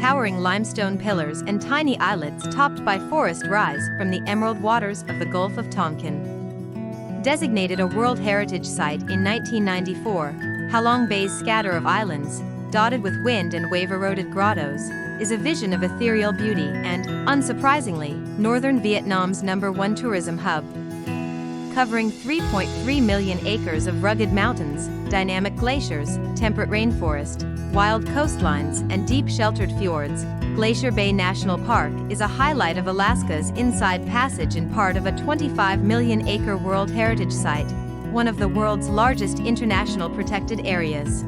towering limestone pillars and tiny islets topped by forest rise from the emerald waters of the Gulf of Tonkin. Designated a World Heritage Site in 1994, Halong Bay's scatter of islands, dotted with wind and wave-eroded grottos, is a vision of ethereal beauty and, unsurprisingly, northern Vietnam's #1 tourism hub. Covering 3.3 million acres of rugged mountains, dynamic glaciers, temperate rainforest, wild coastlines, and deep sheltered fjords, Glacier Bay National Park is a highlight of Alaska's Inside Passage and part of a 25 million-acre World Heritage Site, one of the world's largest international protected areas.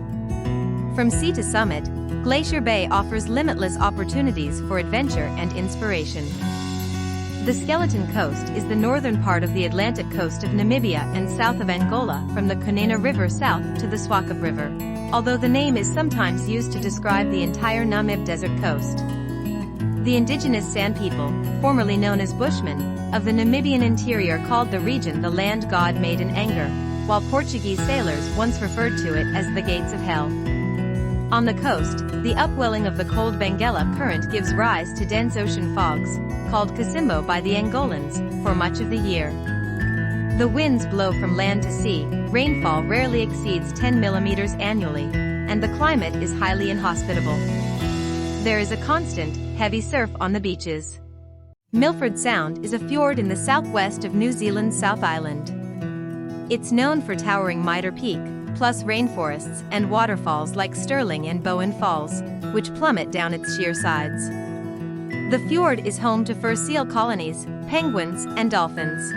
From sea to summit, Glacier Bay offers limitless opportunities for adventure and inspiration. The Skeleton Coast is the northern part of the Atlantic coast of Namibia and south of Angola from the Kunena River south to the Swakop River, although the name is sometimes used to describe the entire Namib Desert coast. The indigenous San people, formerly known as Bushmen, of the Namibian interior called the region the land God made in anger, while Portuguese sailors once referred to it as the Gates of Hell. On the coast, the upwelling of the cold Benguela current gives rise to dense ocean fogs, called Casimbo by the Angolans, for much of the year. The winds blow from land to sea, rainfall rarely exceeds 10 millimeters annually, and the climate is highly inhospitable. There is a constant, heavy surf on the beaches. Milford Sound is a fjord in the southwest of New Zealand's South Island. It's known for towering Mitre Peak, plus rainforests and waterfalls like Stirling and Bowen Falls, which plummet down its sheer sides. The fjord is home to fur seal colonies, penguins, and dolphins.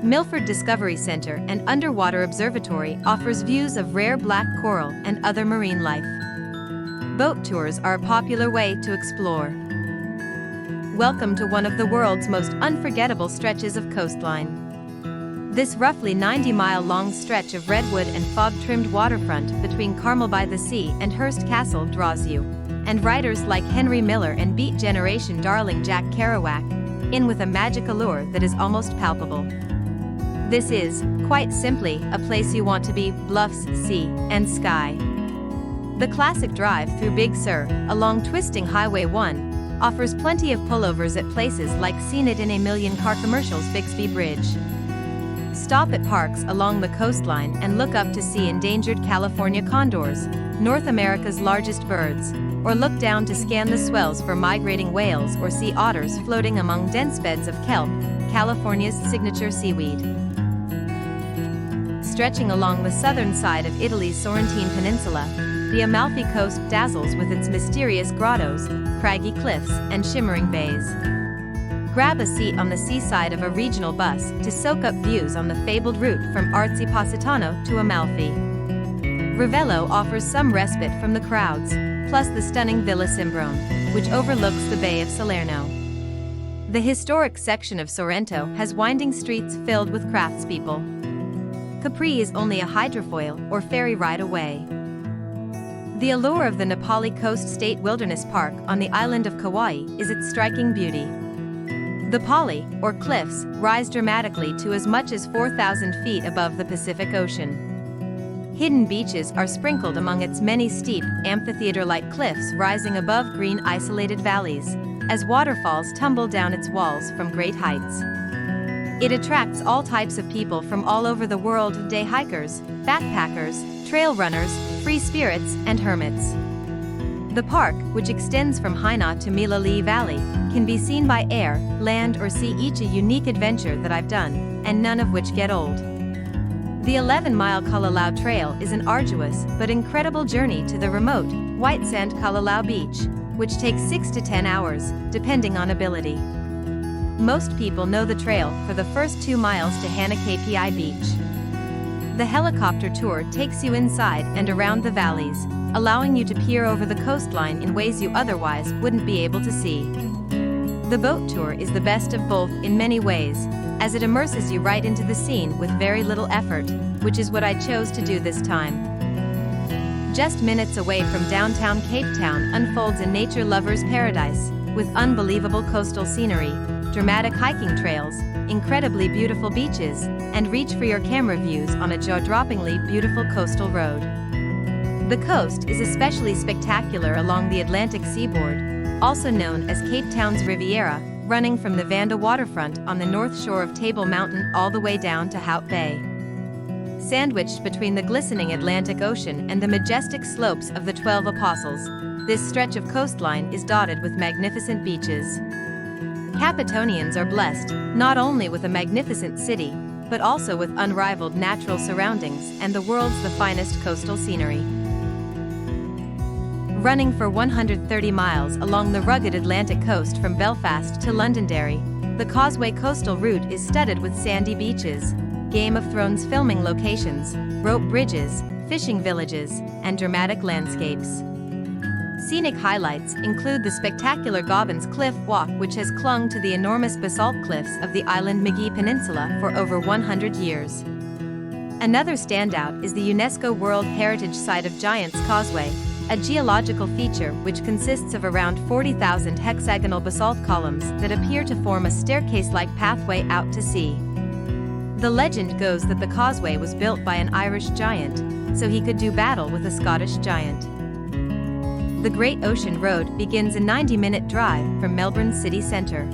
Milford Discovery Center and Underwater Observatory offers views of rare black coral and other marine life. Boat tours are a popular way to explore. Welcome to one of the world's most unforgettable stretches of coastline. This roughly 90-mile-long stretch of redwood and fog-trimmed waterfront between Carmel by the Sea and Hearst Castle draws you, and writers like Henry Miller and Beat Generation darling Jack Kerouac, in with a magic allure that is almost palpable. This is, quite simply, a place you want to be: bluffs, sea, and sky. The classic drive through Big Sur, along twisting Highway 1, offers plenty of pullovers at places like Seen It in a Million Car Commercials Bixby Bridge. Stop at parks along the coastline and look up to see endangered California condors, North America's largest birds, or look down to scan the swells for migrating whales or sea otters floating among dense beds of kelp, California's signature seaweed. Stretching along the southern side of Italy's Sorrentine Peninsula, the Amalfi Coast dazzles with its mysterious grottos, craggy cliffs, and shimmering bays. Grab a seat on the seaside of a regional bus to soak up views on the fabled route from artsy Positano to Amalfi. Ravello offers some respite from the crowds, plus the stunning Villa Simbrone, which overlooks the Bay of Salerno. The historic section of Sorrento has winding streets filled with craftspeople. Capri is only a hydrofoil or ferry ride away. The allure of the Nepali Coast State Wilderness Park on the island of Kauai is its striking beauty. The Pali, or cliffs, rise dramatically to as much as 4,000 feet above the Pacific Ocean. Hidden beaches are sprinkled among its many steep, amphitheater-like cliffs rising above green isolated valleys, as waterfalls tumble down its walls from great heights. It attracts all types of people from all over the world: day hikers, backpackers, trail runners, free spirits, and hermits. The park, which extends from Haina to Milali Valley, can be seen by air, land, or sea, each a unique adventure that I've done, and none of which get old. The 11-mile Kalalau Trail is an arduous but incredible journey to the remote, white sand Kalalau Beach, which takes 6 to 10 hours, depending on ability. Most people know the trail for the first 2 miles to Hana KPI Beach. The helicopter tour takes you inside and around the valleys, allowing you to peer over the coastline in ways you otherwise wouldn't be able to see. The boat tour is the best of both in many ways, as it immerses you right into the scene with very little effort, which is what I chose to do this time. Just minutes away from downtown Cape Town unfolds a nature lover's paradise, with unbelievable coastal scenery, dramatic hiking trails, incredibly beautiful beaches, and reach for your camera views on a jaw-droppingly beautiful coastal road. The coast is especially spectacular along the Atlantic seaboard, also known as Cape Town's Riviera, running from the Vanda waterfront on the north shore of Table Mountain all the way down to Hout Bay. Sandwiched between the glistening Atlantic Ocean and the majestic slopes of the 12 Apostles, this stretch of coastline is dotted with magnificent beaches. Capetonians are blessed, not only with a magnificent city, but also with unrivaled natural surroundings and the world's finest coastal scenery. Running for 130 miles along the rugged Atlantic coast from Belfast to Londonderry, the Causeway coastal route is studded with sandy beaches, Game of Thrones filming locations, rope bridges, fishing villages, and dramatic landscapes. Scenic highlights include the spectacular Gobbins Cliff Walk, which has clung to the enormous basalt cliffs of the island Magee Peninsula for over 100 years. Another standout is the UNESCO World Heritage Site of Giant's Causeway, a geological feature which consists of around 40,000 hexagonal basalt columns that appear to form a staircase-like pathway out to sea. The legend goes that the causeway was built by an Irish giant, so he could do battle with a Scottish giant. The Great Ocean Road begins a 90-minute drive from Melbourne's city centre.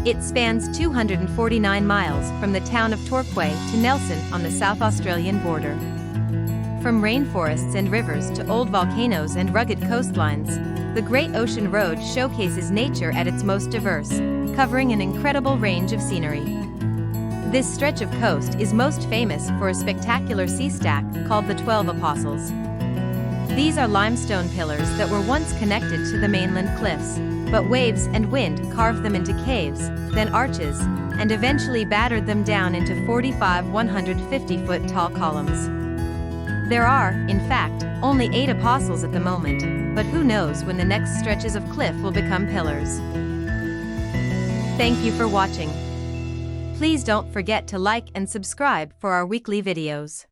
It spans 249 miles from the town of Torquay to Nelson on the South Australian border. From rainforests and rivers to old volcanoes and rugged coastlines, the Great Ocean Road showcases nature at its most diverse, covering an incredible range of scenery. This stretch of coast is most famous for a spectacular sea stack called the 12 Apostles. These are limestone pillars that were once connected to the mainland cliffs, but waves and wind carved them into caves, then arches, and eventually battered them down into 45 150-foot tall columns. There are, in fact, only 8 apostles at the moment, but who knows when the next stretches of cliff will become pillars. Thank you for watching. Please don't forget to like and subscribe for our weekly videos.